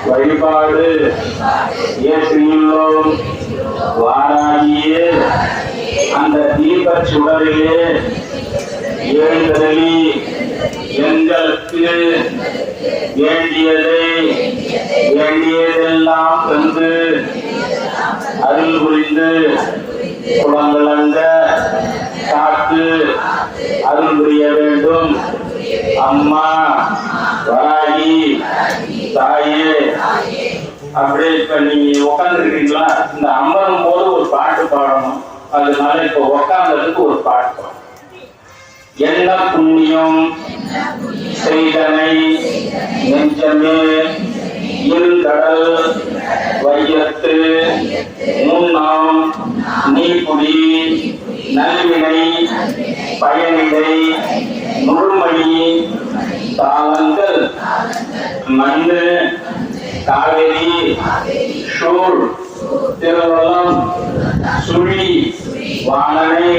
வழிபாடு ஏற்றியுள்ளோம். வாராகிய அந்த தீபச் சுடரிலே எழுந்தருளி எங்களுக்கு வேண்டியதெல்லாம் தந்து அருள் புரிந்து குளங்களந்த காத்து அருள் புரிய வேண்டும். அம்மா வராகி தாயே. அப்படியே இப்ப நீங்க உட்காந்துருக்கீங்களா? இந்த அமரும் போது ஒரு பாட்டு பாடணும். அதனால இப்ப உட்கார்ந்ததுக்கு ஒரு பாட்டு பாடணும். என்ன புண்ணியம் செய்தனை நெஞ்சமே இருங்கடல் வையத்து முன்னாம் நீக்குடி நல்வினை பயனிடை நுழ்மணி தாளங்கள் மண்ணு காவேரி சூழ் திருவள்ளம் சுழி வாணனை